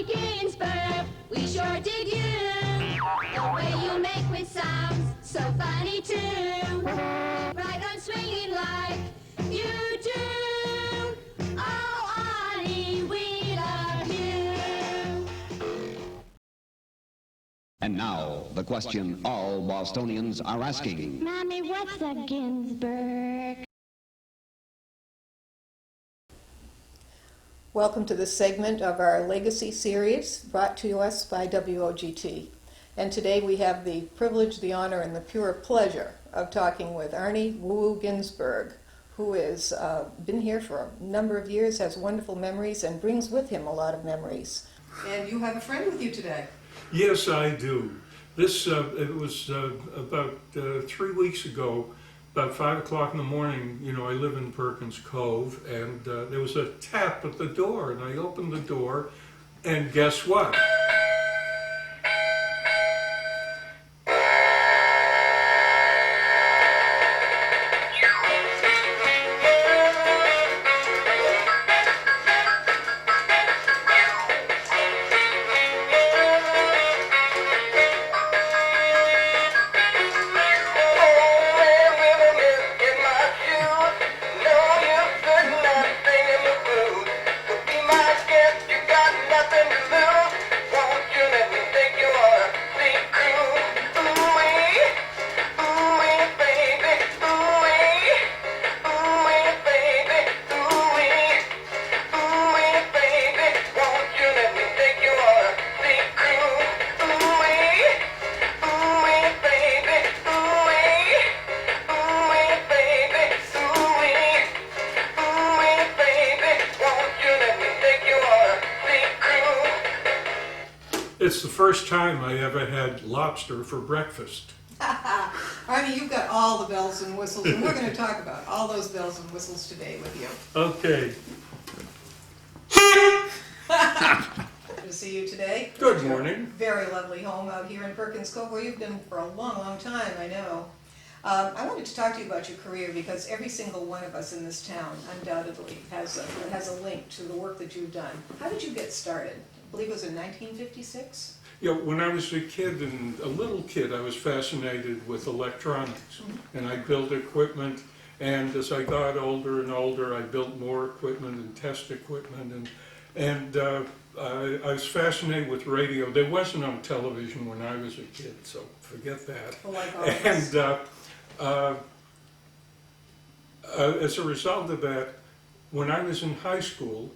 Arnie Ginsburg, we sure dig you. The way you make me sound so funny too. Right on swinging like you do. Oh, Arnie, we love you. And now, the question all Bostonians are asking. Mommy, what's a Ginsburg? Welcome to this segment of our Legacy series brought to us by WOGT. And today we have the privilege, the honor, and the pure pleasure of talking with Arnie Woo Ginsburg, who has been here for a number of years, has wonderful memories, and brings with him a lot of memories. And you have a friend with you today. Yes, I do. This, it was about 3 weeks ago, about 5 o'clock in the morning. You know, I live in Perkins Cove, and there was a tap at the door, and I opened the door, and guess what? It's the first time I ever had lobster for breakfast. Arnie, you've got all the bells and whistles, and we're going to talk about all those bells and whistles today with you. Okay. Good to see you today. Good morning. Very lovely home out here in Perkins Cove, where you've been for a long, long time, I know. I wanted to talk to you about your career because every single one of us in this town undoubtedly has a link to the work that you've done. How did you get started? I believe it was in 1956? Yeah, when I was a kid, and a little kid, I was fascinated with electronics, and I built equipment. And as I got older and older, I built more equipment and test equipment, and I was fascinated with radio. There wasn't on television when I was a kid, so forget that. Well, like all of us. And as a result of that, when I was in high school,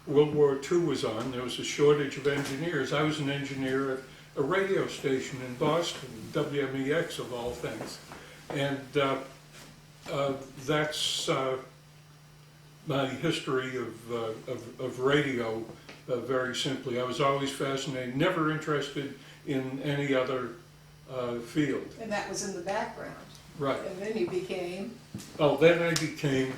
World War II was on. There was a shortage of engineers. I was an engineer at a radio station in Boston, WMEX of all things. And that's my history of radio, very simply. I was always fascinated, never interested in any other field. And that was in the background. Right. And then you became? Oh, then I became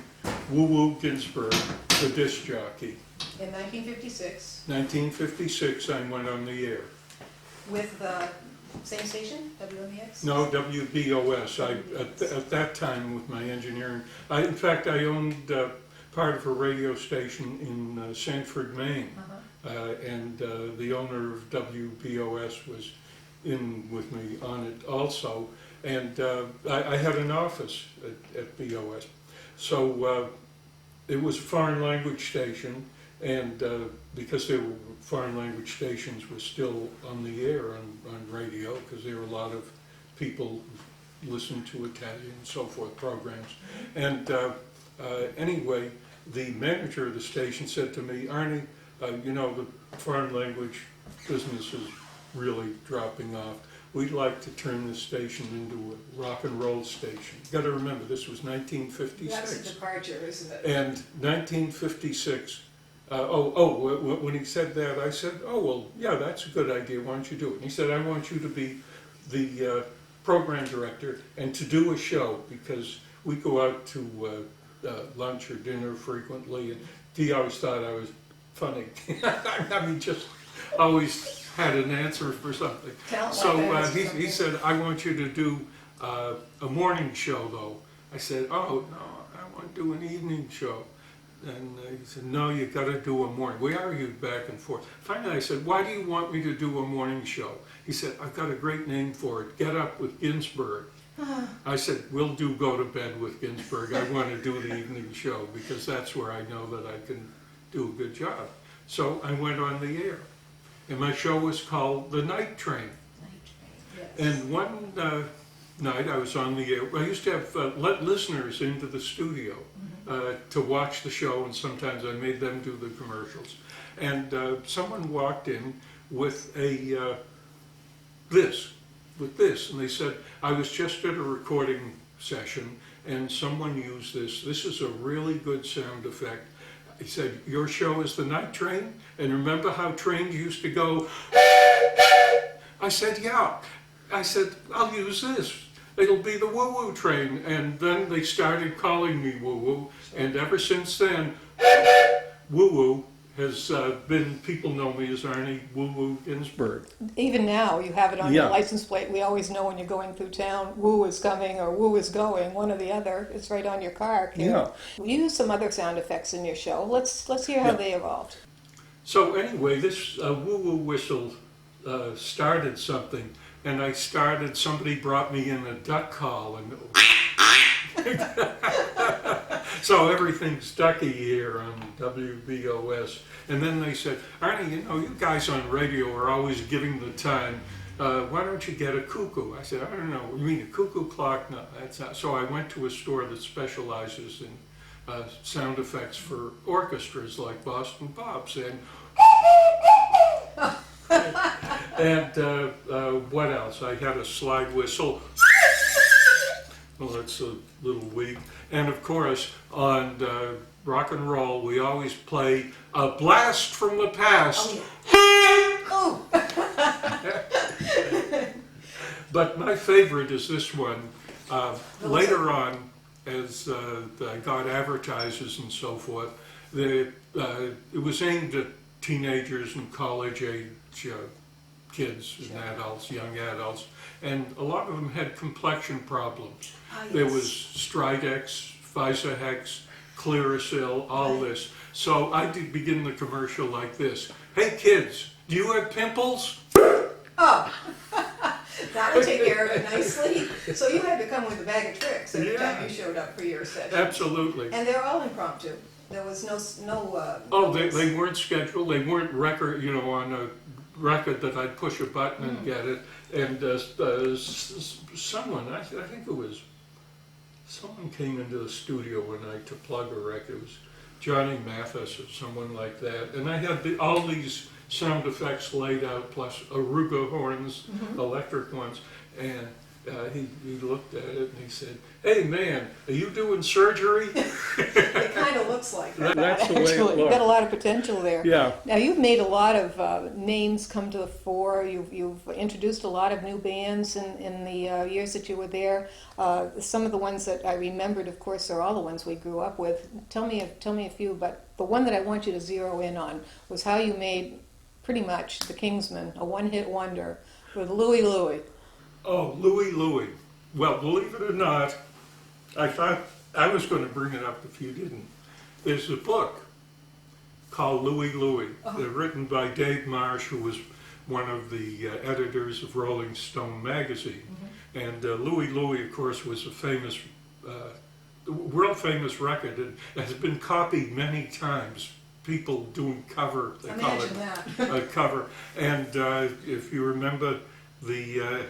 Woo Woo Ginsburg, the disc jockey. In 1956. 1956, I went on the air. With the same station, WMEX? No, WBOS. At that time, with my engineering, in fact, I owned part of a radio station in Sanford, Maine, and the owner of WBOS was in with me on it also, and I had an office at BOS. So it was a foreign language station, and because there were foreign language stations were still on the air on radio, because there were a lot of people who listened to Italian and so forth programs. And anyway, the manager of the station said to me, Arnie, you know, the foreign language business is really dropping off. We'd like to turn this station into a rock and roll station. You got to remember, this was 1956. That's a departure, isn't it? And 1956, when he said that, I said, oh, well, yeah, that's a good idea. Why don't you do it? And he said, I want you to be the program director and to do a show, because we go out to lunch or dinner frequently, and he always thought I was funny. I mean, just always had an answer for something. So he said, I want you to do a morning show, though. I said, oh, no, I want to do an evening show. And he said, no, you got to do a morning. We argued back and forth. Finally, I said, why do you want me to do a morning show? He said, I've got a great name for it. Get Up with Ginsburg. I said, we'll do Go to Bed with Ginsburg. I want to do the evening show because that's where I know that I can do a good job. So I went on the air. And my show was called The Night Train. And one night I was on the air. I used to have let listeners into the studio to watch the show, and sometimes I made them do the commercials. And someone walked in with this, and they said, I was just at a recording session, and someone used this. This is a really good sound effect. He said, your show is The Night Train? And remember how trains used to go? I said, yeah. I said, I'll use this. It'll be the woo-woo train. And then they started calling me woo-woo. And ever since then, woo-woo has been, people know me as Arnie Woo-Woo Ginsburg. Even now, you have it on your license plate. We always know when you're going through town, woo is coming or woo is going, one or the other. It's right on your car. Yeah. You use some other sound effects in your show. Let's hear how they evolved. So anyway, this woo-woo whistle started something, and somebody brought me in a duck call, and so everything's ducky here on WBOS. And then they said, Arnie, you know, you guys on radio are always giving the time. Why don't you get a cuckoo? I said, I don't know. You mean a cuckoo clock? No, that's not. So I went to a store that specializes in sound effects for orchestras like Boston Bob's. And what else? I had a slide whistle. Well, that's a little weak. And of course, on rock and roll, we always play A Blast from the Past. Oh. But my favorite is this one. Later on, as I got advertisers and so forth, it was aimed at teenagers and college-age kids and adults, young adults, and a lot of them had complexion problems. There was Stridex, Visahex, Clearasil, all this. So I did begin the commercial like this. Hey kids, do you have pimples? Oh, that would take care of it nicely. So you had to come with a bag of tricks every time you showed up for your session. Absolutely. And they're all impromptu. There was no. Oh, they weren't scheduled. They weren't record. You know, on a record that I'd push a button and get it. And someone, I think it was, someone came into the studio one night to plug a record. It was Johnny Mathis or someone like that. And I had all these sound effects laid out, plus Aruga horns, electric ones. And he looked at it and he said, hey man, are you doing surgery? It kind of looks like that. That's the way it Actually, you've looked. got a lot of potential there. Yeah. Now you've made a lot of names come to the fore. You've introduced a lot of new bands in the years that you were there. Some of the ones that I remembered, of course, are all the ones we grew up with. Tell me a few, but the one that I want you to zero in on was how you made pretty much the Kingsmen a one-hit wonder with Louie Louie. Oh, Louie Louie. Well, believe it or not, I thought I was going to bring it up if you didn't. There's a book called Louie Louie, written by Dave Marsh, who was one of the editors of Rolling Stone magazine. And Louie Louie, of course, was a famous, world famous record and has been copied many times. People doing cover, they Imagine call it a cover. And if you remember the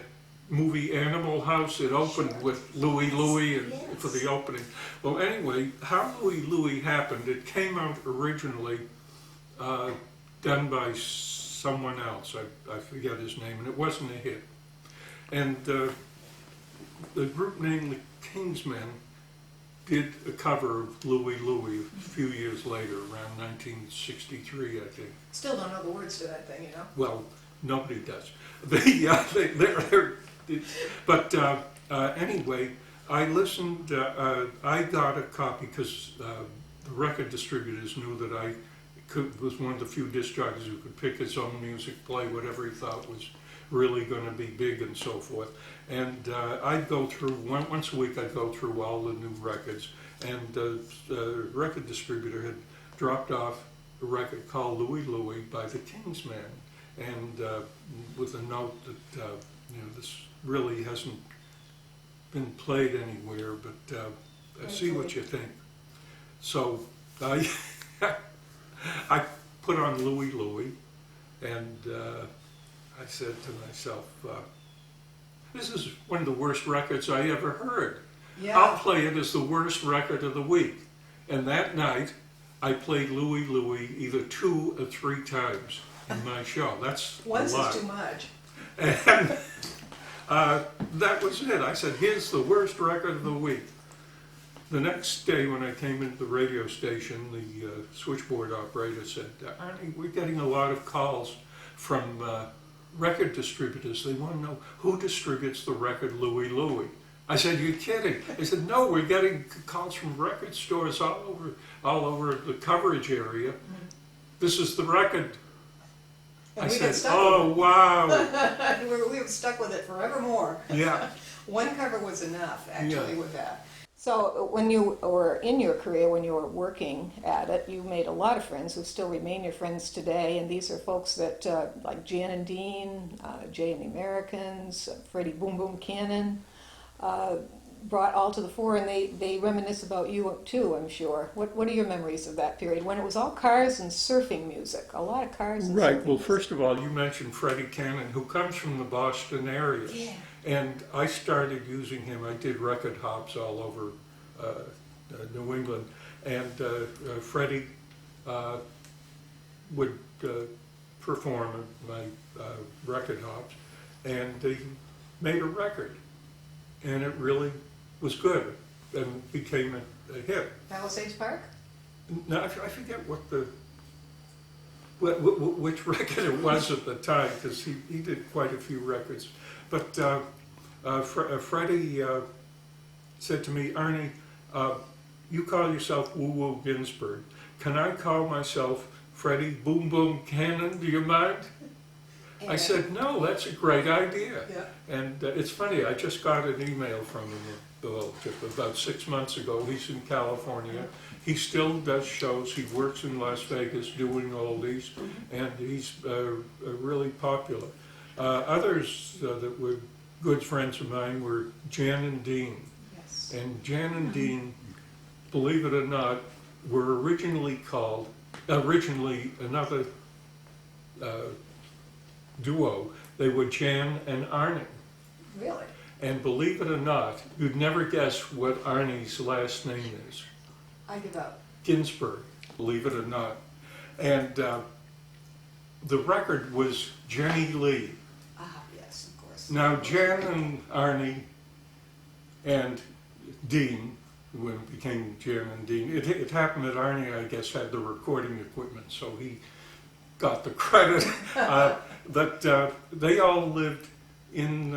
movie Animal House, it opened with Louie Louie and for the opening. Well, anyway, how Louie Louie happened, it came out originally done by someone else. I forget his name, and it wasn't a hit. And the group named the Kingsmen did a cover of Louie Louie a few years later, around 1963, I think. Still don't know the words to that thing, you know? Well, nobody does. But anyway, I listened, I got a copy because the record distributors knew that I was one of the few disc jockeys who could pick his own music, play whatever he thought really going to be big and so forth. And I'd go through, once a week I'd go through all the new records, and the record distributor had dropped off a record called Louie Louie by the Kingsmen, and with a note that this really hasn't been played anywhere, but see what you think. So I I put on Louie Louie, and I said to myself, this is one of the worst records I ever heard. Yeah. I'll play it as the worst record of the week. And that night, I played Louie Louie either 2 or 3 times in my show. That's Once a lot. is too much. And that was it. I said, here's the worst record of the week. The next day when I came into the radio station, the switchboard operator said, Arnie, we're getting a lot of calls from record distributors. They want to know who distributes the record Louie Louie. I said, you're kidding. They said, no, we're getting calls from record stores all over the coverage area. This is the record. And I we said, got stuck oh, with wow. it. We were stuck with it forevermore. Yeah. One cover was enough, actually, with that. So when you were in your career, when you were working at it, you made a lot of friends who still remain your friends today, and these are folks that, like Jan and Dean, Jay and the Americans, Freddie Boom Boom Cannon, brought all to the fore, and they reminisce about you too, I'm sure. What are your memories of that period, when it was all cars and surfing music, a lot of cars and Right. surfing Well, music. first of all, you mentioned Freddie Cannon, who comes from the Boston area. Yeah. And I started using him. I did record hops all over New England. And Freddie would perform at my record hops. And he made a record. And it really was good and became a hit. Palisades Park? Now, I forget which record it was at the time, because he did quite a few records. But Freddie said to me, Arnie, you call yourself Woo Woo Ginsburg. Can I call myself Freddie Boom Boom Cannon? Do you mind? I said, no, that's a great idea. Yeah. And it's funny, I just got an email from him just about 6 months ago. He's in California. He still does shows. He works in Las Vegas doing oldies, and he's really popular. Others that were good friends of mine were Jan and Dean. Yes. And Jan and Dean, believe it or not, were originally another duo. They were Jan and Arnie. Really? And believe it or not, you'd never guess what Arnie's last name is. I give up. Ginsburg, believe it or not. And the record was Jenny Lee. Ah, yes, of course. Now, Jan and Arnie and Dean, when it became Jan and Dean, it happened that Arnie, I guess, had the recording equipment, so he got the credit. But they all lived in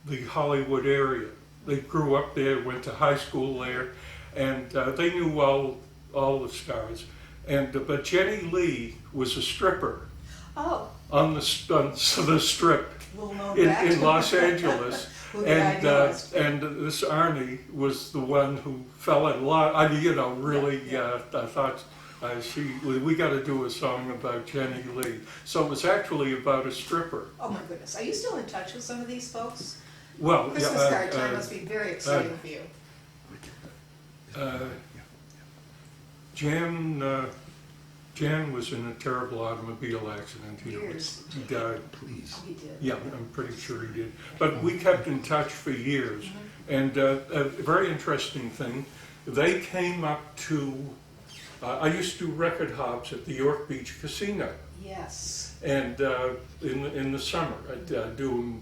the Hollywood area. They grew up there, went to high school there, and they knew all the stars. And but Jenny Lee was a stripper Oh, on the strip little known in fact. Los Angeles. Who the idealist. And this Arnie was the one who fell in love. I mean, really, I thought we got to do a song about Jenny Lee. So it was actually about a stripper. Oh my goodness. Are you still in touch with some of these folks? Well, Christmas card time must be very exciting for you. Jan was in a terrible automobile accident. He died. Oh, he did. Yeah, I'm pretty sure he did. But we kept in touch for years. And a very interesting thing, they came up to, I used to do record hops at the York Beach Casino. Yes. And in the summer, I'd do them,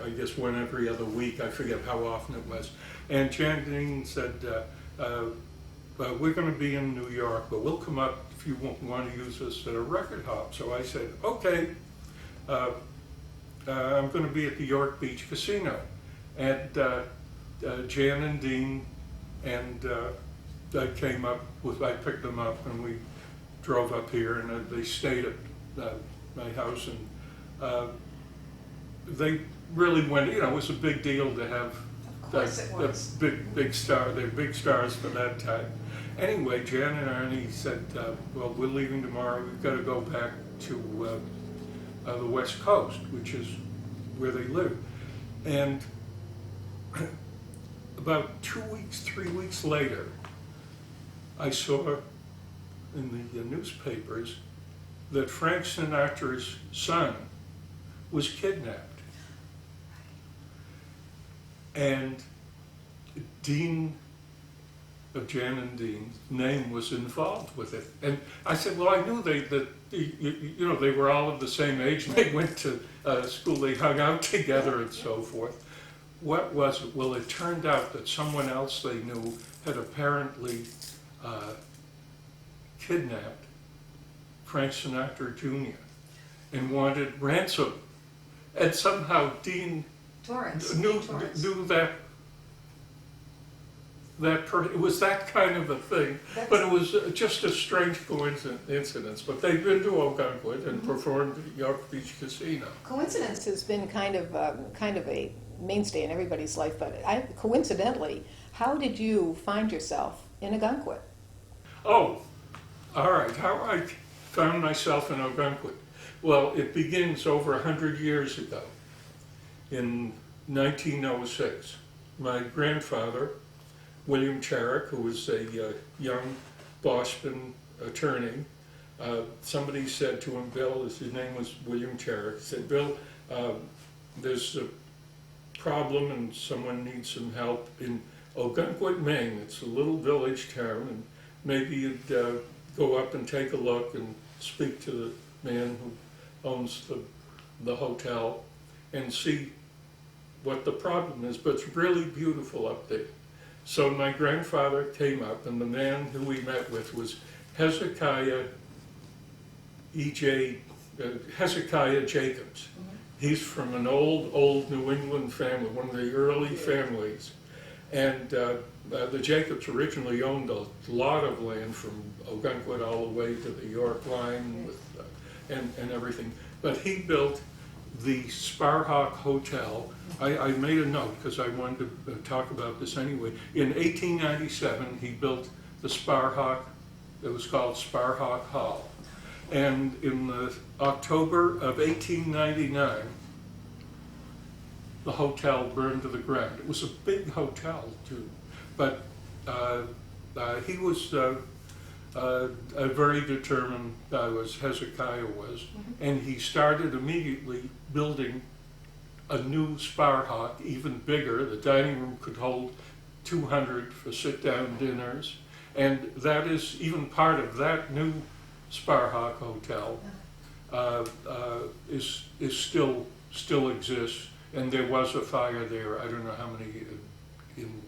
I guess, one every other week. I forget how often it was. And Jan Dean said, we're going to be in New York, but we'll come up if you want to use us at a record hop. So I said, okay, I'm going to be at the York Beach Casino. And Jan and Dean and I came up I picked them up and we drove up here, and they stayed at my house, and they really went, you know, it was a big deal to have Of course it was. big star, they're big stars for that time. Anyway, Jan and Arnie said, well, we're leaving tomorrow, we've got to go back to the West Coast, which is where they live. And about 2 weeks, 3 weeks later, I saw in the newspapers that Frank Sinatra's son was kidnapped. And Dean of Jan and Dean's name was involved with it. And I said, well, I knew that you know, they were all of the same age, and they went to school, they hung out together and so forth. What was it? Well, it turned out that someone else they knew had apparently kidnapped Frank Sinatra Jr. and wanted ransom. And somehow Dean knew it was that kind of a thing. But it was just a strange coincidence. But they've been to Ogunquit and performed at York Beach Casino. Coincidence has been kind of a mainstay in everybody's life, but coincidentally, how did you find yourself in Ogunquit? Oh, all right. How I found myself in Ogunquit. Well, it begins over 100 years ago, in 1906. My grandfather, William Charrick, who was a young Boston attorney, somebody said to him, Bill, his name was William Charrick, said, Bill, there's a problem and someone needs some help in Ogunquit, Maine. It's a little village town, and maybe you'd go up and take a look and speak to the man who owns the hotel and see what the problem is, but it's really beautiful up there. So my grandfather came up, and the man who we met with was Hezekiah Jacobs. He's from an old New England family, one of the early families. And the Jacobs originally owned a lot of land from Ogunquit all the way to the York line with, and everything. But he built the Sparhawk Hotel. I made a note because I wanted to talk about this anyway. In 1897, he built the Sparhawk. It was called Sparhawk Hall. And in October of 1899, the hotel burned to the ground. It was a big hotel, too. But he was very determined, Hezekiah was, and he started immediately building a new Sparhawk, even bigger. The dining room could hold 200 for sit-down dinners, and that is even part of that new Sparhawk Hotel is still exists, and there was a fire there. I don't know how many in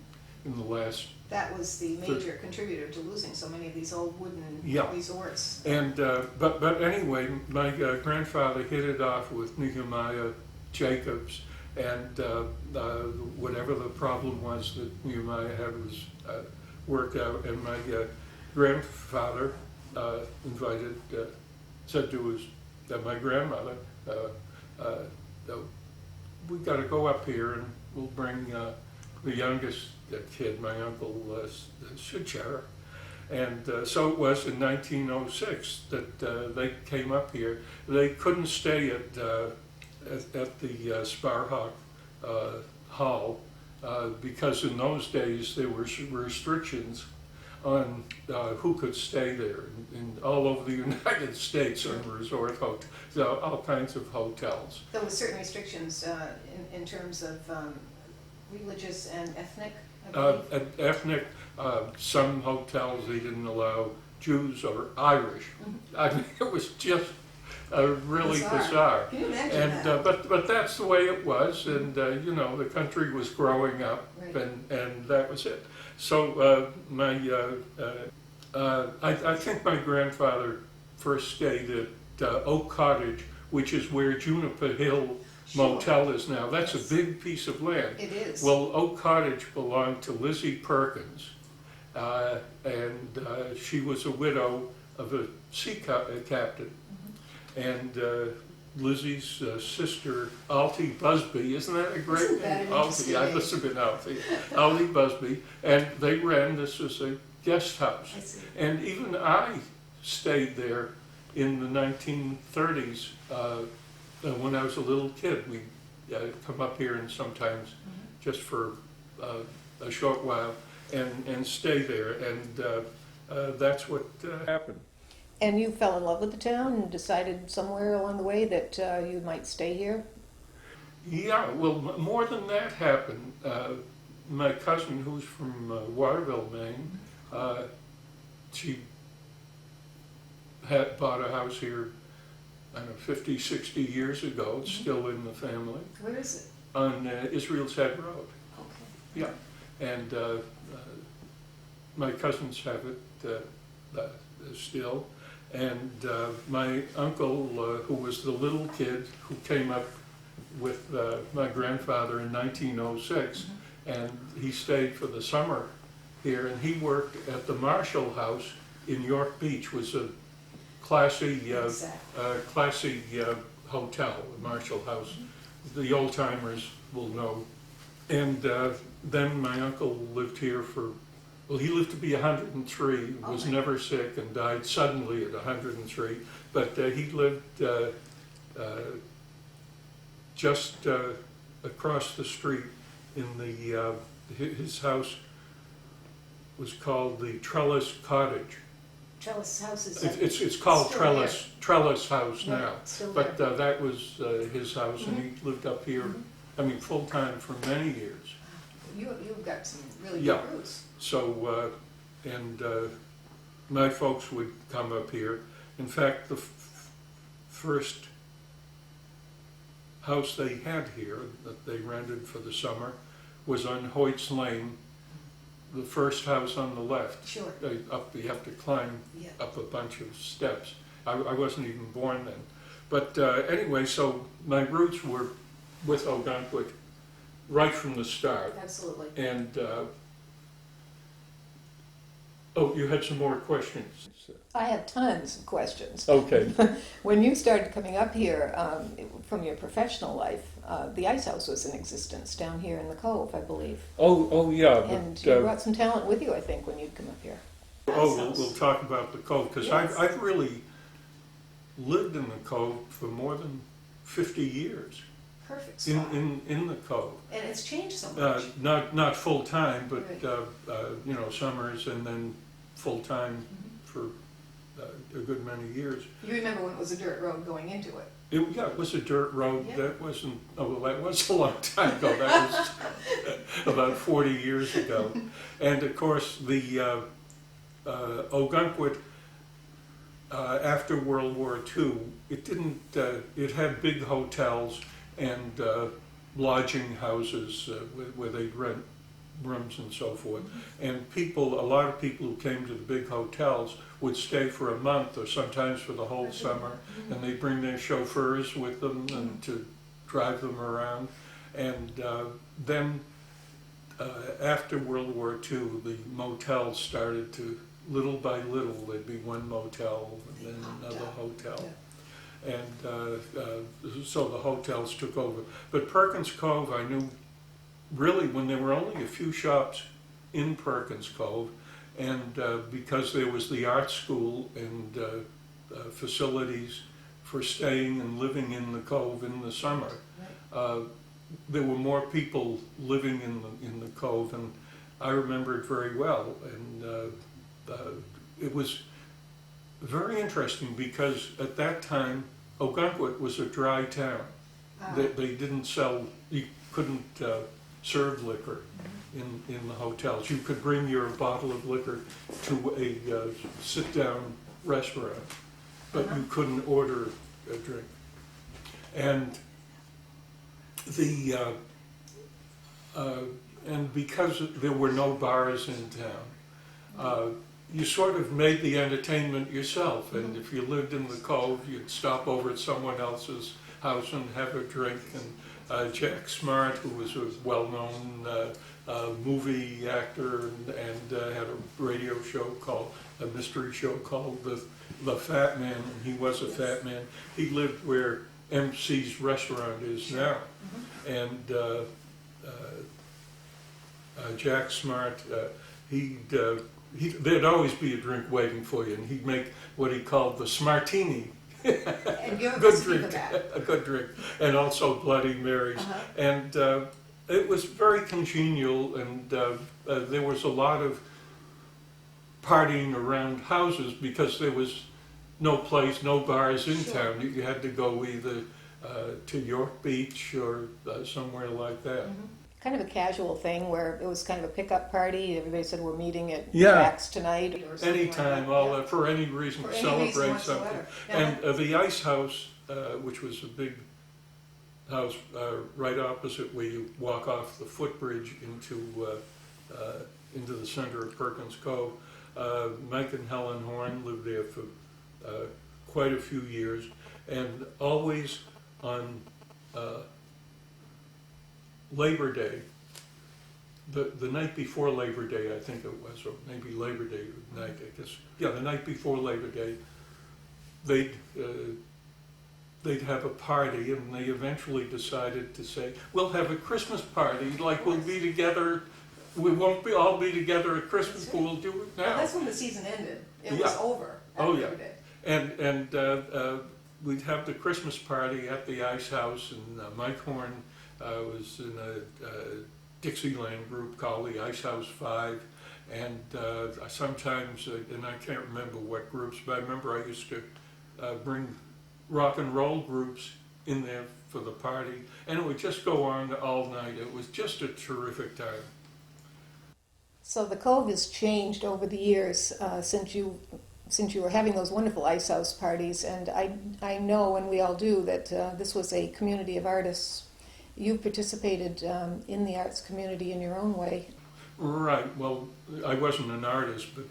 the last. That was the major contributor to losing so many of these old wooden resorts. And but anyway, my grandfather hit it off with Nehemiah Jacobs, and whatever the problem was that Nehemiah had was worked out. And my grandfather said to my grandmother, we got to go up here and we'll bring the youngest kid, my uncle Shichar. And so it was in 1906 that they came up here. They couldn't stay at the Sparhawk Hall because in those days there were restrictions on who could stay there. And all over the United States on resort hotels, all kinds of hotels. There were certain restrictions in terms of religious and ethnic, I believe. Ethnic, some hotels they didn't allow Jews or Irish. I mean, it was just really bizarre. Can you imagine that? But that's the way it was, and you know, the country was growing up, Right. and that was it. So I think my grandfather first stayed at Oak Cottage, which is where Juniper Hill Motel is now. That's a big piece of land. It is. Well, Oak Cottage belonged to Lizzie Perkins, and she was a widow of a sea captain. And Lizzie's sister, Altie Busby. Isn't that a great Isn't that name? an Altie, interesting I name? must have been Altie. Altie Busby. And they ran this as a guest house. I see. And even I stayed there in the 1930s when I was a little kid. We'd come up here and sometimes just for a short while and stay there. And that's what happened. And you fell in love with the town and decided somewhere along the way that you might stay here? Yeah, well, more than that happened. My cousin, who's from Waterville, Maine, she had bought a house here, I don't know, 50, 60 years ago. It's still in the family, Where is it? on Israel's Head Road. Okay. Yeah, and my cousins have it still. And my uncle, who was the little kid who came up with my grandfather in 1906, and he stayed for the summer here, and he worked at the Marshall House in York Beach, was a classy, classy hotel, the Marshall House. The old timers will know. And then my uncle lived here for, well, he lived to be 103, was never sick, and died suddenly at 103. But he lived just across the street in the, his house was called the Trellis Cottage. Trellis House is. It's called still Trellis House Yeah, now. it's still But there. that was his house, and he lived up here, I mean, full-time for many years. You've got some really Yeah. good roots. So, my folks would come up here. In fact, the first house they had here that they rented for the summer was on Hoyt's Lane, the first house on the left. Sure. You have to climb Yeah. up a bunch of steps. I wasn't even born then. But anyway, so my roots were with Ogunquit right from the start. Absolutely. And, oh, you had some more questions? I have tons of questions. Okay. When you started coming up here from your professional life, the Ice House was in existence down here in the Cove, I believe. Oh, yeah. And But, you brought some talent with you, I think, when you'd come up here. we'll talk about the Cove, because Yes. I've really lived in the Cove for more than 50 years, Perfect spot. in the Cove. And it's changed so much. Not full-time, but, Right. summers, and then full-time for a good many years. You remember when it was a dirt road going into it? It was a dirt road. Yeah. That wasn't, that was a long time ago. That was about 40 years ago. And of course, the Ogunquit, after World War II, it had big hotels and lodging houses where they'd rent rooms and so forth. And a lot of people who came to the big hotels would stay for a month or sometimes for the whole summer, and they'd bring their chauffeurs with them and to drive them around. And then after World War II, the motels started to, little by little, there'd be one motel and then another hotel. And so the hotels took over. But Perkins Cove, I knew really when there were only a few shops in Perkins Cove, and because there was the art school and facilities for staying and living in the Cove in the summer, there were more people living in the Cove, and I remember it very well. And it was very interesting because at that time Ogunquit was a dry town. They didn't sell, you couldn't serve liquor in the hotels. You could bring your bottle of liquor to a sit-down restaurant, but you couldn't order a drink. And and because there were no bars in town, you sort of made the entertainment yourself. And if you lived in the Cove, you'd stop over at someone else's house and have a drink. And Jack Smart, who was a well-known movie actor and had a radio show a mystery show called The Fat Man, and he was a fat man. He lived where MC's restaurant is now. And Jack Smart, there'd always be a drink waiting for you, and he'd make what he called the Smartini. And give a Good recipe for drink, that. a good drink, and also Bloody Marys. And it was very congenial, and there was a lot of partying around houses because there was no place, no bars in town. You had to go either to York Beach or somewhere like that. Kind of a casual thing where it was kind of a pickup party. Everybody said we're meeting at Yeah. Jack's tonight. Or something like Anytime, that. for any reason, For to any reason celebrate something. whatsoever. Now, And the Ice House, which was a big house right opposite where you walk off the footbridge into the center of Perkins Cove. Mike and Helen Horn lived there for quite a few years, and always on Labor Day, the night before Labor Day, I think it was, or maybe Labor Day night, I guess. Yeah, the night before Labor Day, they'd have a party, and they eventually decided to say, we'll have a Christmas party, like we'll be together, we won't all be together at Christmas, but we'll do it Well, now. that's when the season ended. It was Yeah. over Oh, after yeah. Labor Day. And we'd have the Christmas party at the Ice House, and Mike Horn was in a Dixieland group called the Ice House 5, and sometimes, and I can't remember what groups, but I remember I used to bring rock and roll groups in there for the party, and it would just go on all night. It was just a terrific time. So the Cove has changed over the years since you were having those wonderful Ice House parties, and I know, and we all do, that this was a community of artists. You participated in the arts community in your own way. Right. Well, I wasn't an artist, but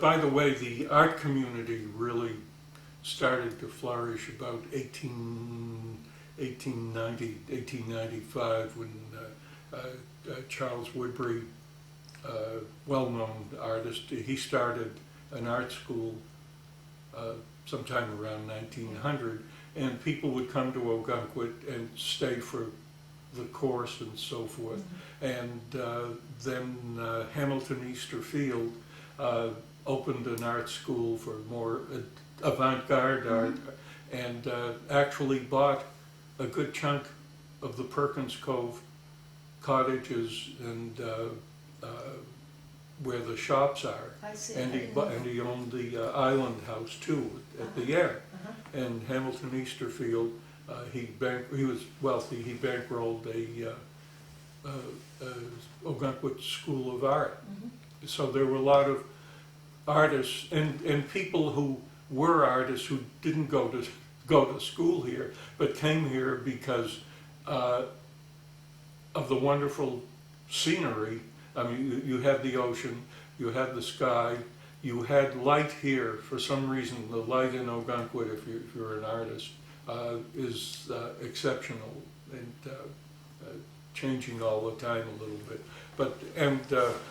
by the way, the art community really started to flourish about 1895 when Charles Woodbury, well-known artist, he started an art school sometime around 1900, and people would come to Ogunquit and stay for the course and so forth. And then Hamilton Easter Field opened an art school for more avant-garde art, and actually bought a good chunk of the Perkins Cove cottages and where the shops are. I see. And he owned the Island House too at the end. And Hamilton Easterfield, he was wealthy. He bankrolled a Ogunquit School of Art. So there were a lot of artists and people who were artists who didn't go to school here, but came here because of the wonderful scenery. I mean, you had the ocean, you had the sky, you had light here. For some reason, the light in Ogunquit, if you're an artist, is exceptional and changing all the time a little bit. And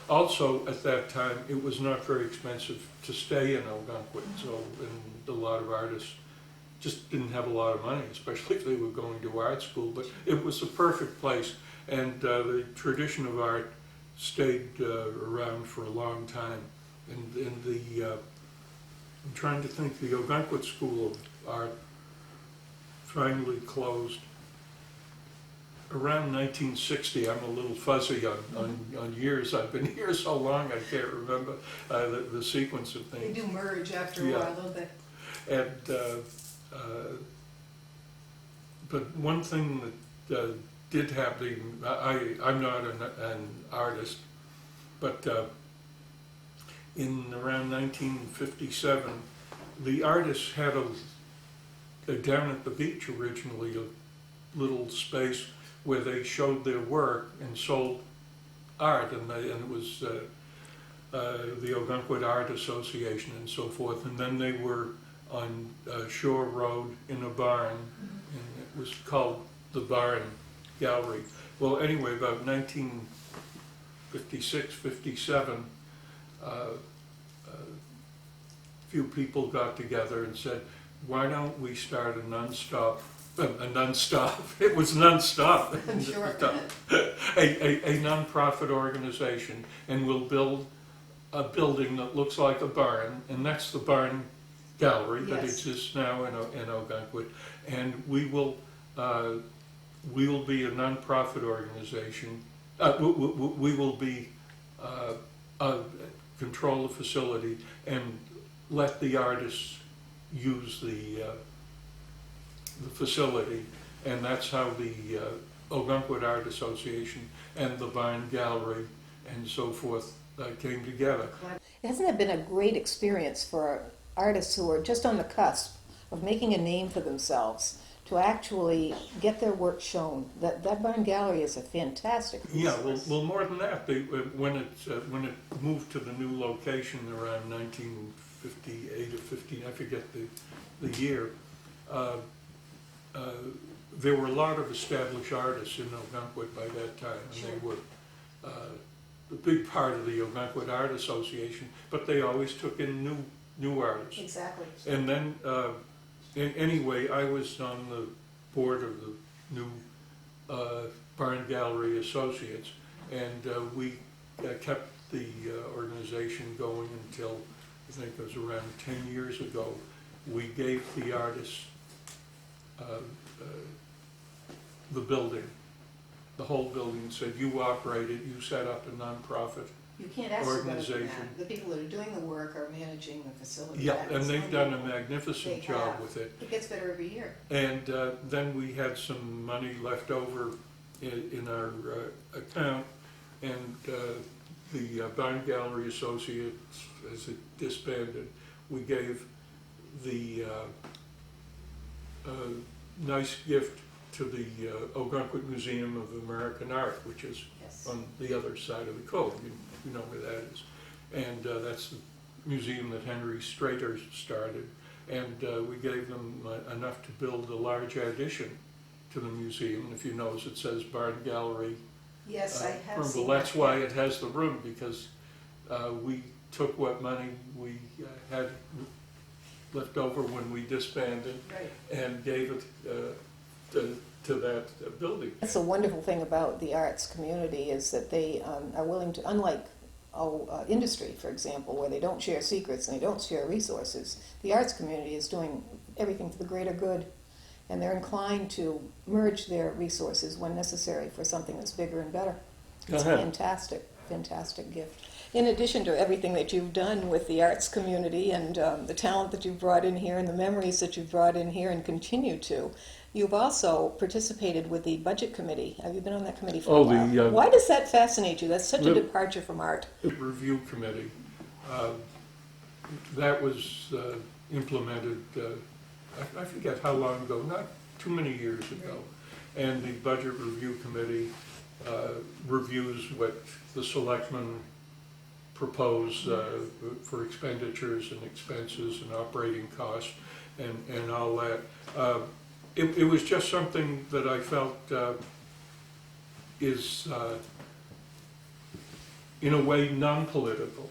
also at that time, it was not very expensive to stay in Ogunquit, and a lot of artists just didn't have a lot of money, especially if they were going to art school. But it was a perfect place, and the tradition of art stayed around for a long time. And I'm trying to think, the Ogunquit School of Art finally closed around 1960. I'm a little fuzzy on years. I've been here so long I can't remember the sequence of They things. do merge after a Yeah. while, don't they? And but one thing that did happen, I'm not an artist, but in around 1957, the artists had down at the beach originally, a little space where they showed their work and sold art, and it was the Ogunquit Art Association and so forth. And then they were on Shore Road in a barn, and it was called the Barn Gallery. Well, anyway, about 1956, 57, a few people got together and said, why don't we start it was non-stop. I'm sure. A nonprofit organization, and we'll build a building that looks like a barn, and that's the barn gallery that Yes. exists now in Ogunquit, and we will be a nonprofit organization. We will be control the facility and let the artists use the facility, and that's how the Ogunquit Art Association and the Barn Gallery and so forth came together. Hasn't it been a great experience for artists who are just on the cusp of making a name for themselves to actually get their work shown? That Barn Gallery is a fantastic Yeah, resource. well, more than that, when it moved to the new location around 1958 or 15, I forget the year, there were a lot of established artists in Ogunquit by that time, and Sure. they were a big part of the Ogunquit Art Association, but they always took in new artists. Exactly. And then, anyway, I was on the board of the new Barn Gallery Associates, and we kept the organization going until, I think it was around 10 years ago. We gave the artists the building, the whole building, said, you operate it, you set up a nonprofit. You can't ask for better than Organization. that. The people that are doing the work are managing the facility. Yeah, That and is they've done a unbelievable. magnificent They job have. with it. It gets better every year. And then we had some money left over in our account, and the Barn Gallery Associates, as it disbanded, we gave the nice gift to the Ogunquit Museum of American Art, which is Yes. on the other side of the cove. You know where that is. And that's the museum that Henry Strater started. And we gave them enough to build a large addition to the museum. And if you notice, it says Barn Gallery. Yes, I have room. seen Well, that's that. why it has the room, because we took what money we had left over when we disbanded Right. and gave it to that building. That's the wonderful thing about the arts community is that they are willing to, unlike industry, for example, where they don't share secrets and they don't share resources, the arts community is doing everything for the greater good, and they're inclined to merge their resources when necessary for something that's bigger and better. It's a fantastic, fantastic gift. In addition to everything that you've done with the arts community and the talent that you've brought in here and the memories that you've brought in here and continue to, you've also participated with the budget committee. Have you been on that committee for a while? Why does that fascinate you? That's such a departure from art. Review committee, that was implemented, I forget how long ago, not too many years ago. And the budget review committee reviews what the selectmen propose for expenditures and expenses and operating costs and all that. It was just something that I felt is, in a way, non-political.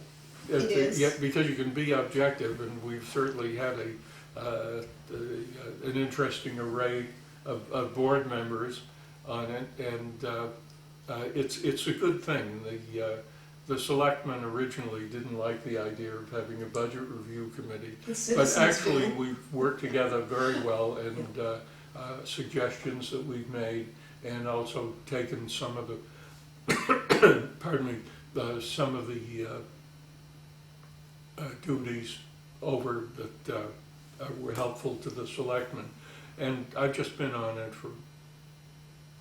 It is. Yet, because you can be objective, and we've certainly had an interesting array of board members on it, and it's a good thing. The selectmen originally didn't like the idea of having a budget review committee, The but citizens actually do. we've worked together very well, and suggestions that we've made, and also taken some of the, pardon me, some of the duties over that were helpful to the selectmen. And I've just been on it for,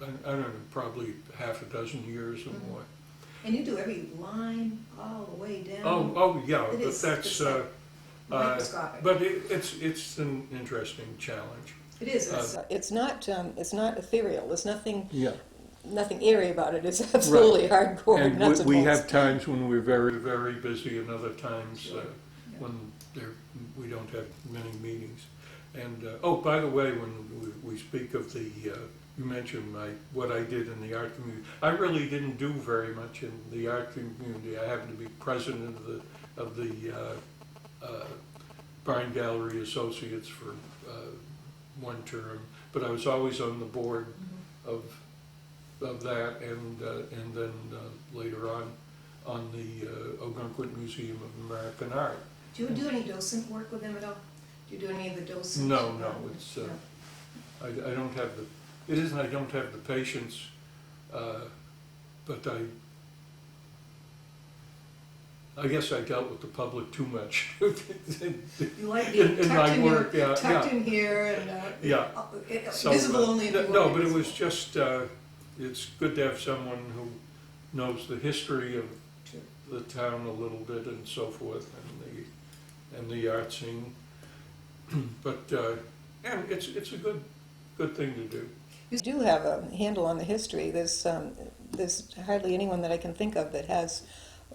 I don't know, probably half a dozen years or more. And you do every line all the way down. Oh, yeah, It but is. that's, It's like microscopic. but it's an interesting challenge. It is. It's not ethereal. There's nothing Yeah. airy about it. It's absolutely hardcore. And nuts and we bolts. have times when we're very, very busy, and other times when we don't have many meetings. And, oh, by the way, when we speak of the, you mentioned what I did in the art community. I really didn't do very much in the art community. I happened to be president of the Bryan Gallery Associates for one term, but I was always on the board of that, and then later on the Ogunquit Museum of American Art. Do you do any docent work with them at all? Do you do any of the docent? No, it's I don't have the. It isn't I don't have the patience, but I guess I dealt with the public too much. You like being in my work, tucked in here and So, visible only in the no, but it was just it's good to have someone who knows the history of the town a little bit and so forth, and the art scene. But and it's a good thing to do. You do have a handle on the history. There's hardly anyone that I can think of that has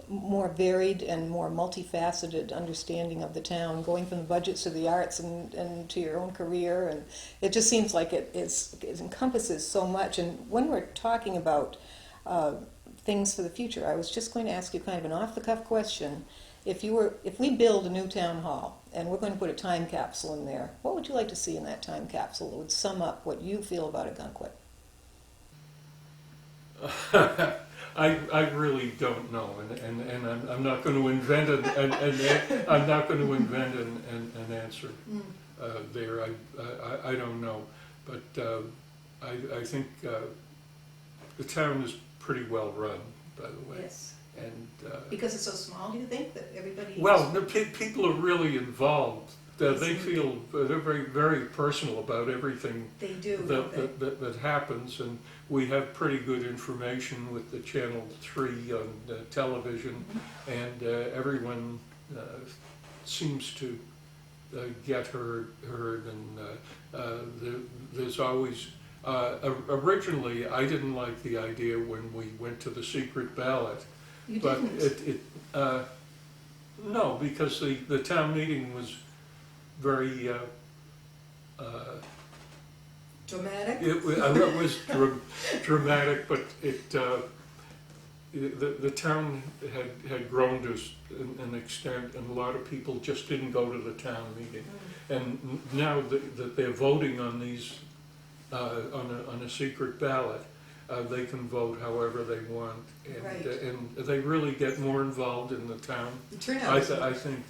more varied and more multifaceted understanding of the town, going from the budgets to the arts and to your own career, and it just seems like it encompasses so much. And when we're talking about things for the future, I was just going to ask you kind of an off-the-cuff question. If we build a new town hall and we're going to put a time capsule in there, what would you like to see in that time capsule that would sum up what you feel about Ogunquit? I really don't know, and I'm not going to invent I'm not going to invent an answer there. I don't know, but I think the town is pretty well run, by the way. Yes. And because it's so small, do you think that everybody? well, people are really involved. They feel they're very, very personal about everything They do, don't they? that happens, and we have pretty good information with the Channel 3 on television, and everyone seems to get heard, and there's always. Originally, I didn't like the idea when we went to the secret ballot, You but didn't? no, because the town meeting was very. Dramatic? It was dramatic, but the town had grown to an extent, and a lot of people just didn't go to the town meeting. And now that they're voting on these on a secret ballot, they can vote however they want, and Right. and they really get more involved in the town. The turnout. I think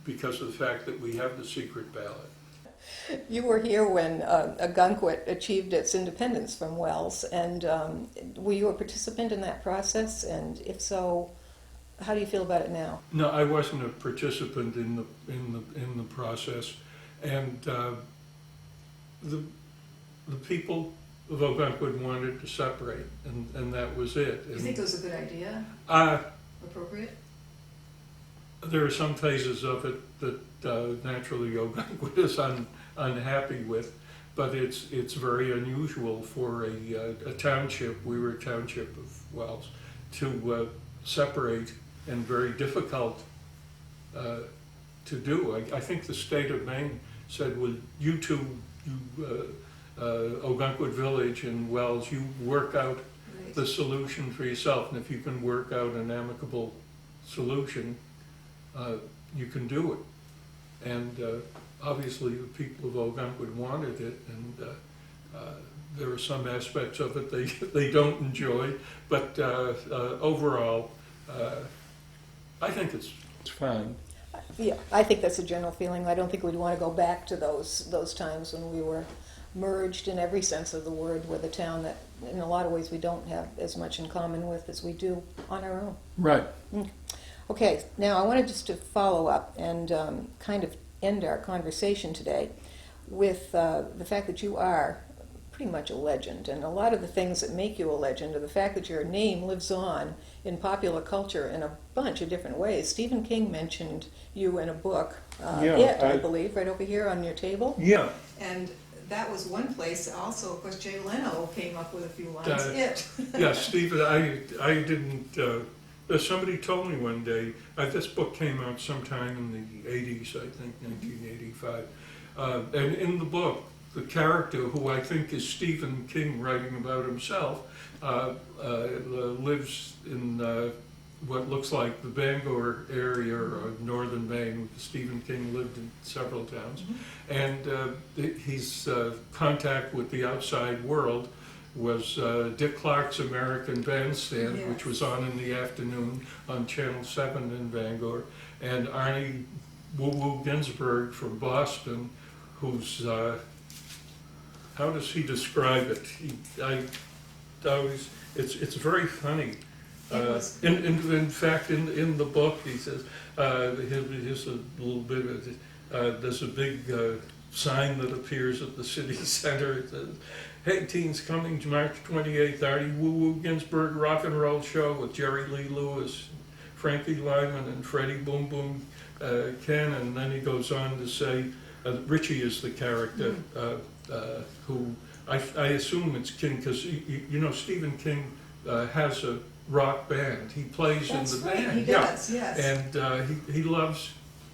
because of the fact that we have the secret ballot. You were here when Ogunquit achieved its independence from Wells, and were you a participant in that process? And if so, how do you feel about it now? No, I wasn't a participant in the process, and the people of Ogunquit wanted to separate, and that was it. Do you think it was a good idea? Appropriate? There are some phases of it that naturally Ogunquit is unhappy with, but it's very unusual for a township. We were a township of Wells to separate, and very difficult to do. I think the state of Maine said, "Well, you two, Ogunquit Village and Wells, you work out Right. the solution for yourself, and if you can work out an amicable solution, you can do it." And obviously the people of Ogunquit wanted it, and there are some aspects of it they don't enjoy, but overall, I think it's fine. Yeah, I think that's a general feeling. I don't think we'd want to go back to those times when we were merged in every sense of the word with a town that in a lot of ways we don't have as much in common with as we do on our own. Right. Okay, now I wanted just to follow up and kind of end our conversation today with the fact that you are pretty much a legend, and a lot of the things that make you a legend are the fact that your name lives on in popular culture in a bunch of different ways. Stephen King mentioned you in a book, I believe, right over here on your table. Yeah. And that was one place. Also, of course, Jay Leno came up with a few lines. Yeah, Stephen, I didn't. Somebody told me one day, this book came out sometime in the 80s, I think, 1985. And in the book, the character, who I think is Stephen King writing about himself, lives in what looks like the Bangor area or northern Maine. Stephen King lived in several towns. And his contact with the outside world was Dick Clark's American Bandstand, Yes. which was on in the afternoon on Channel 7 in Bangor, and Arnie Woo Woo Ginsburg from Boston, who's, how does he describe it? It's very funny. In fact, in the book, he says, here's a little bit of it. There's a big sign that appears at the city center. It says, "Hey teens, coming March 28th, Arnie Woo Woo Ginsburg Rock and Roll Show with Jerry Lee Lewis, Frankie Lyman, and Freddie Boom Boom Ken." And then he goes on to say, Richie is the character who, I assume it's King, because you know Stephen King has a rock band. He plays That's in the right, band. he does, yes. And he loves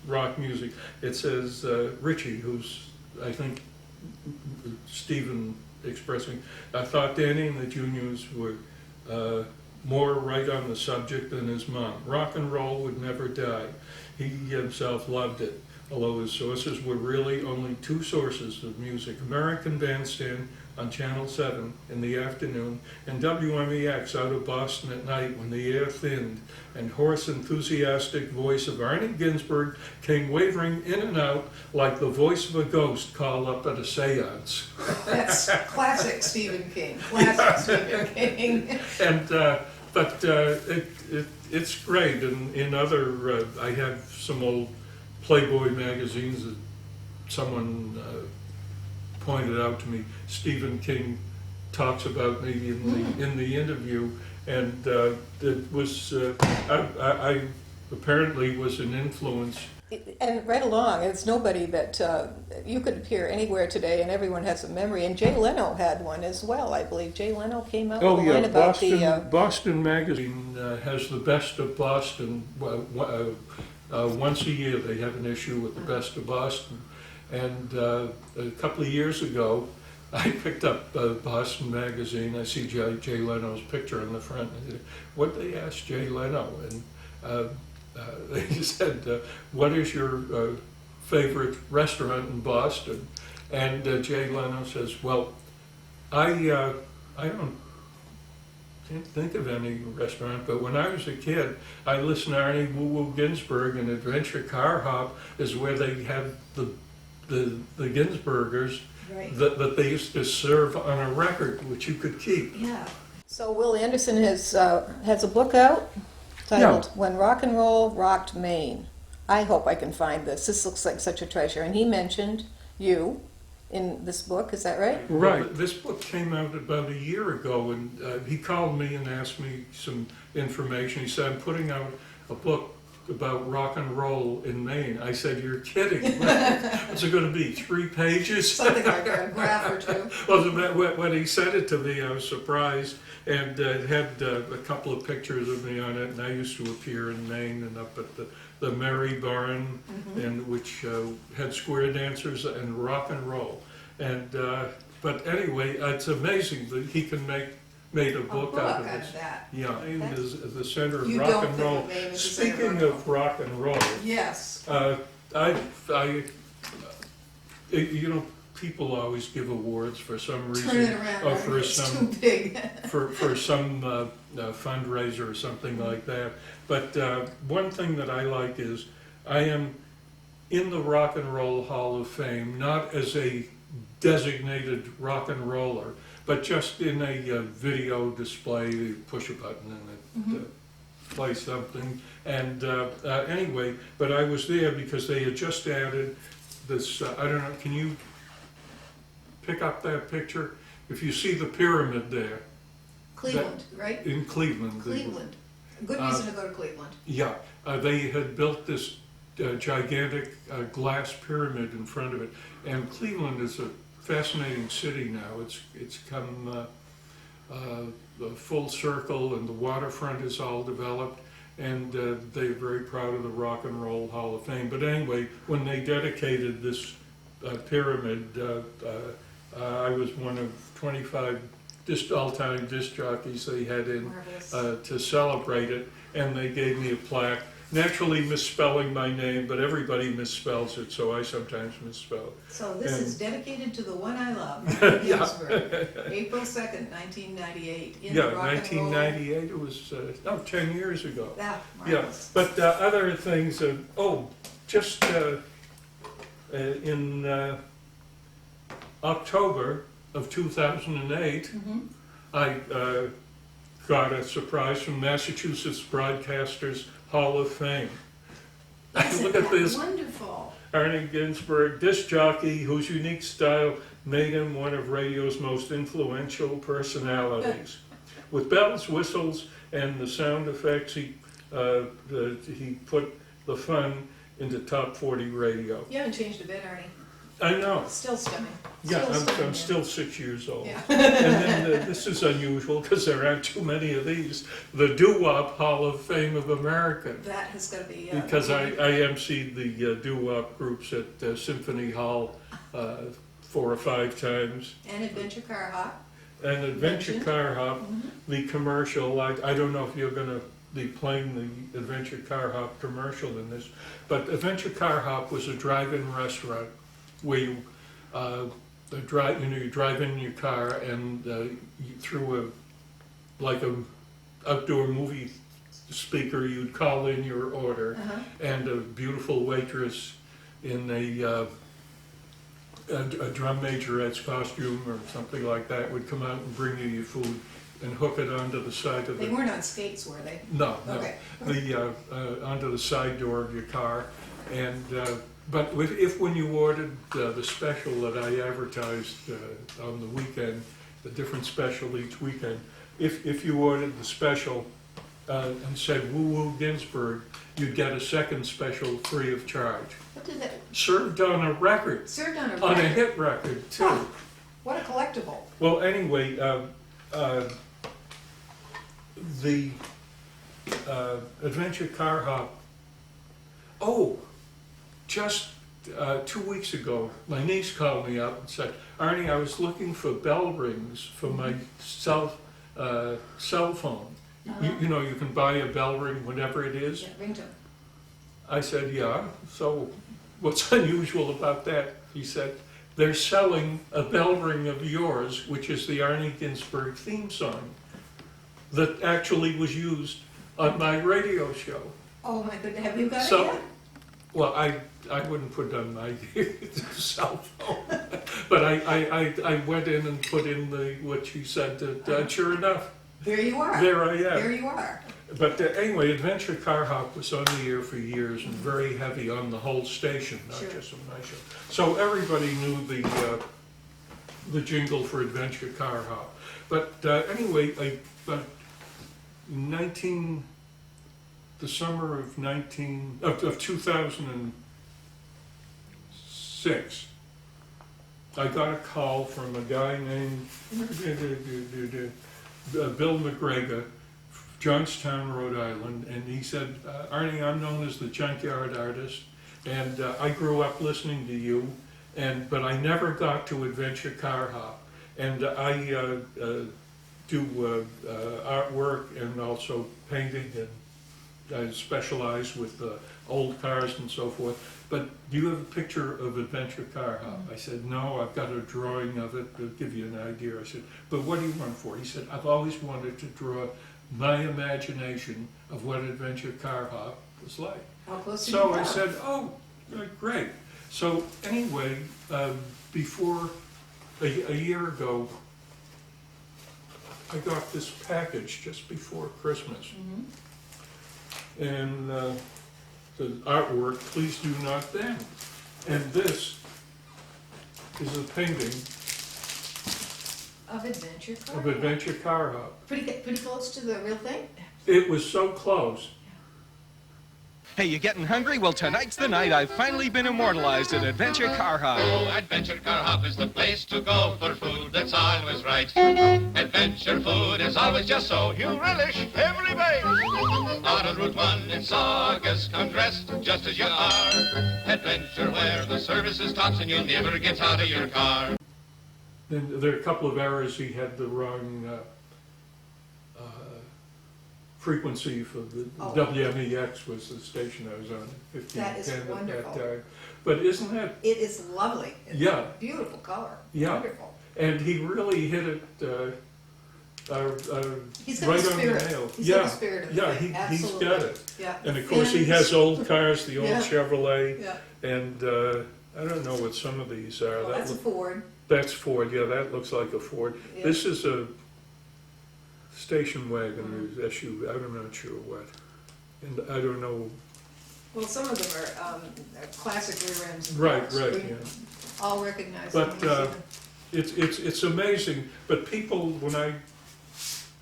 rock music. It says Richie, who's, I think, Stephen expressing, I thought Danny and the Juniors were more right on the subject than his mom. Rock and roll would never die. He himself loved it, although his sources were really only two sources of music: American Bandstand on Channel 7 in the afternoon, and WMEX out of Boston at night when the air thinned, and hoarse, enthusiastic voice of Arnie Ginsburg came wavering in and out like the voice of a ghost called up at a seance. That's classic Stephen King, Stephen King. And but it's great. And in other, I have some old Playboy magazines that someone pointed out to me. Stephen King talks about me in the interview, and it was I apparently was an influence. And right along, it's nobody that you could appear anywhere today, and everyone has a memory. And Jay Leno had one as well, I believe. Jay Leno came out with a line about Boston Magazine has the best of Boston. Once a year they have an issue with the best of Boston. And a couple of years ago, I picked up Boston Magazine. I see Jay Leno's picture on the front. I said, "What they asked Jay Leno?" And they said, "What is your favorite restaurant in Boston?" And Jay Leno says, "Well, I can't think of any restaurant, but when I was a kid, I listened to Arnie Woo Woo Ginsburg, and Adventure Car Hop is where they have the Ginsburgers." Right. That they used to serve on a record, which you could keep. Yeah. So Will Anderson has a book out titled "When Rock and Roll Rocked Maine." I hope I can find this. This looks like such a treasure. And he mentioned you in this book. Is that right? Right. Well, this book came out about a year ago, and he called me and asked me some information. He said, "I'm putting out a book about rock and roll in Maine." I said, "You're kidding. What's it going to be, 3 pages?" Something like a graph or two. Well, when he said it to me, I was surprised, and it had a couple of pictures of me on it, and I used to appear in Maine and up at the Merry Barn, and which had square dancers and rock and roll. And but anyway, it's amazing that he can made a book out of this. That. Yeah, Maine is the center of You rock don't and think roll. of Maine as the center Speaking of of rock and roll, Yes. you know, people always give awards for some reason, Turn it around. or for It's some too big. for some fundraiser or something like that. But one thing that I like is I am in the Rock and Roll Hall of Fame, not as a designated rock and roller, but just in a video display. You push a button and it plays something. And anyway, but I was there because they had just added this, I don't know, can you pick up that picture? If you see the pyramid there, Cleveland, right? in Cleveland. Cleveland. Good reason to go to Cleveland. Yeah, they had built this gigantic glass pyramid in front of it, and Cleveland is a fascinating city now. It's come full circle, and the waterfront is all developed, and they're very proud of the Rock and Roll Hall of Fame. But anyway, when they dedicated this pyramid, I was one of 25 all-time disc jockeys they had in Marvelous. to celebrate it. and they gave me a plaque, naturally misspelling my name, but everybody misspells it, so I sometimes misspell. So this And- is dedicated to the one I love, Yeah. Ginsburg, April 2nd, 1998, in Yeah, rock and roll. 1998, it was, 10 years ago. Yeah, Yeah, marvelous. but other things, just in October of 2008, I got a surprise from Massachusetts Broadcasters Hall of Fame. Look at this. Wonderful. Arnie Ginsburg, disc jockey whose unique style made him one of radio's most influential personalities. With bells, whistles, and the sound effects, he put the fun into top 40 radio. You haven't changed a bit, Arnie. I know. Still stunning. Yeah, stunning, I'm still 6 years old. Yeah. And then this is unusual because there aren't too many of these. The Doo-Wop Hall of Fame of America. That has got to be. Because I emceed the doo-wop groups at Symphony Hall 4 or 5 times. And Adventure Car Hop. And Adventure Mentioned. Car Hop, the commercial, I don't know if you're going to be playing the Adventure Car Hop commercial in this, but Adventure Car Hop was a drive-in restaurant where you you drive in your car and through a outdoor movie speaker, you'd call in your order, and a beautiful waitress in a drum majorette's costume or something like that would come out and bring you your food and hook it onto the side of They the... weren't on skates, were they? No, Okay. onto the side door of your car. And but if when you ordered the special that I advertised on the weekend, the different special each weekend, if you ordered the special and said Woo Woo Ginsburg, you'd get a second special free of charge. What did that? Served on a record, Served on a on a record. hit record too. Huh. What a collectible. Well, anyway, the Adventure Car Hop. Oh, just 2 weeks ago, my niece called me up and said, Arnie, I was looking for bell rings for my cell phone. You know, you can buy a bell ring whenever it is. Yeah, ringtone. I said, yeah, so what's unusual about that? He said, they're selling a bell ring of yours, which is the Arnie Ginsburg theme song, that actually was used on my radio show. Oh my goodness, have you got it So, yet? well, I wouldn't put it on my cell phone, but I went in and put in what she said, that sure enough, There you are. there I am. There you are. But anyway, Adventure Car Hop was on the air for years and very heavy on the whole station, not Sure. just on my show. So everybody knew the jingle for Adventure Car Hop. But anyway, the summer of 2006, I got a call from a guy named Bill McGregor, Johnstown, Rhode Island, and he said, Arnie, I'm known as the Junkyard Artist, and I grew up listening to you, but I never got to Adventure Car Hop, and I do artwork and also painting, and I specialize with old cars and so forth, but do you have a picture of Adventure Car Hop? I said, no, I've got a drawing of it to give you an idea. I said, but what do you want for it? He said, I've always wanted to draw my imagination of what Adventure Car Hop was like. How close did So you I come? said, oh, great. So anyway, before a year ago, I got this package just before Christmas. And the artwork, Please Do Not Bend. And this is a painting Of Adventure Car of Hop. Adventure Car Hop. Pretty close to the real thing? It was so close. Hey, you getting hungry? Well, tonight's the night I've finally been immortalized at Adventure Car Hop. Oh, Adventure Car Hop is the place to go for food that's always right. Adventure food is always just so you relish every bite. On Route 1 in Saugus, come dressed just as you are. Adventure where the service is tops and you never get out of your car. Then there are a couple of errors. He had the wrong frequency for the Oh. WMEX was the station I was on, That is 1510 at wonderful. that time. But isn't that, It is lovely. It's Yeah. a beautiful color. Yeah. Wonderful. and he really hit it He's got right the on the spirit. nail. He's Yeah, got the spirit of yeah, it. he's Absolutely. got it. Yeah. And of course, he has old cars, the old Yeah. Chevrolet, Yeah. and I don't know what some of these are. Well, that's a look- Ford. That's Ford, yeah, that looks like a Ford. Yeah. This is a station wagon or SUV, I'm not sure what. And I don't know, Well, some of them are classic rear ends. and right, cars. right, We yeah. all recognize But, them. when we see them. It's amazing, but people, when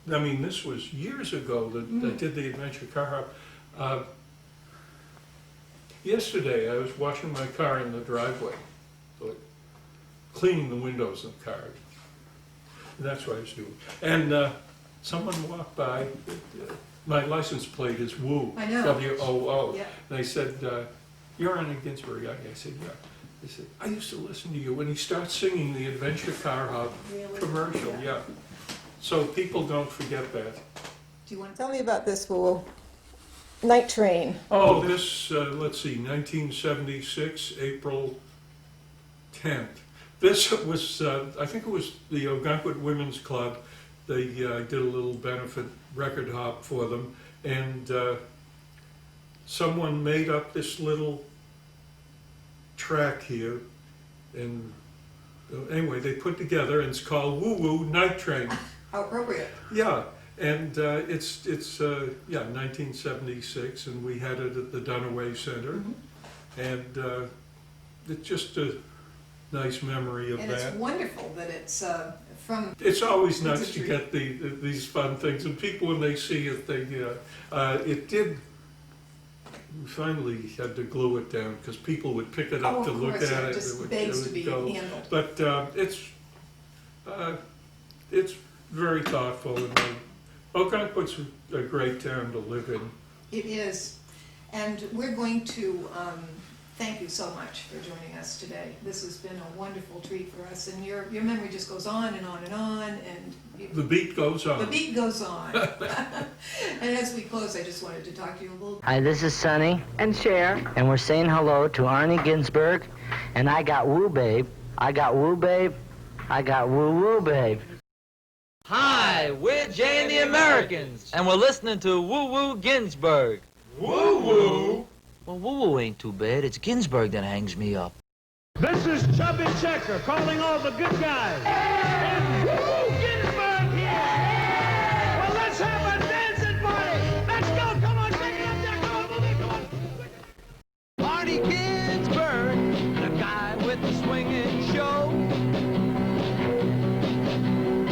I mean, this was years ago that I did the Adventure Car Hop. Yesterday, I was washing my car in the driveway, like, cleaning the windows of the car. That's what I was doing. And someone walked by, my license plate is Woo, I know. W-O-O. Yeah. And they said, you're Arnie Ginsburg. I said, yeah. They said, I used to listen to you when he starts singing the Adventure Car Hub Really? commercial, yeah. So people don't forget that. Do you want to Tell me about this Woo night train. Oh, this, let's see, 1976, April 10th. This was, I think it was the Ogunquit Women's Club. They did a little benefit record hop for them. And someone made up this little track here. And anyway, they put together, and it's called Woo Woo Night Train. How appropriate. Yeah, and it's 1976, and we had it at the Dunaway Center, and it's just a nice memory of And that. it's wonderful that it's from, It's always It's a nice to treat. get these fun things, and people when they see it, they it did. We finally had to glue it down because people would pick it up Oh, to of look course, at it it. just would- begs would to be go. handled. But it's very thoughtful, and Ogunquit's a great town to live in. it is. And we're going to thank you so much for joining us today. This has been a wonderful treat for us, and your memory just goes on and on and on, and The beat goes on. the beat goes on. And as we close, I just wanted to talk to you a little. Hi, this is Sonny. And Cher. And we're saying hello to Arnie Ginsburg. And I got Woo Babe. I got Woo Babe. I got Woo Woo Babe. Hi, we're Jay and the Americans, and we're listening to Woo Woo Ginsburg. Woo woo. Well, Woo Woo ain't too bad. It's Ginsburg that hangs me up. This is Chubby Checker calling all the good guys. And Woo Ginsburg here. Well, let's have a dancing party. Let's go. Come on, take it up there. Come on, move it. Come on. Arnie Ginsburg, the guy with the swinging show.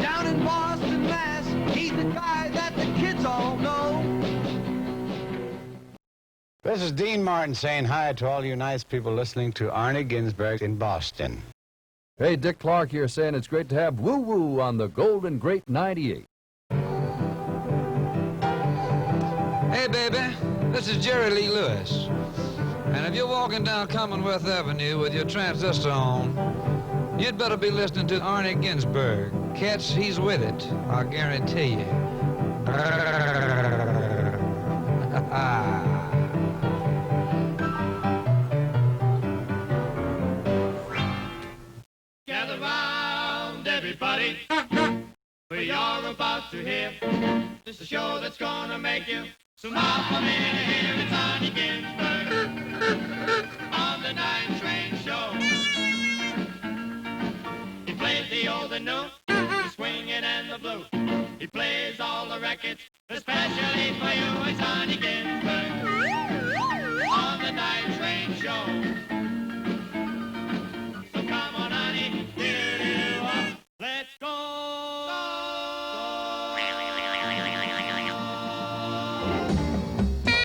Down in Boston, Mass, he's the guy that the kids all know. This is Dean Martin saying hi to all you nice people listening to Arnie Ginsburg in Boston. Hey, Dick Clark here saying it's great to have Woo Woo on the Golden Great 98. Hey, baby, this is Jerry Lee Lewis. And if you're walking down Commonwealth Avenue with your transistor on, you'd better be listening to Arnie Ginsburg. Catch, he's with it, I guarantee you. Gather round, everybody. We are about to hear. This is a show that's gonna make you smile from ear to ear. It's Arnie Ginsburg on the Night Train Show. He plays the old and new, the swinging and the blue. He plays all the records, especially for you. It's Arnie Ginsburg.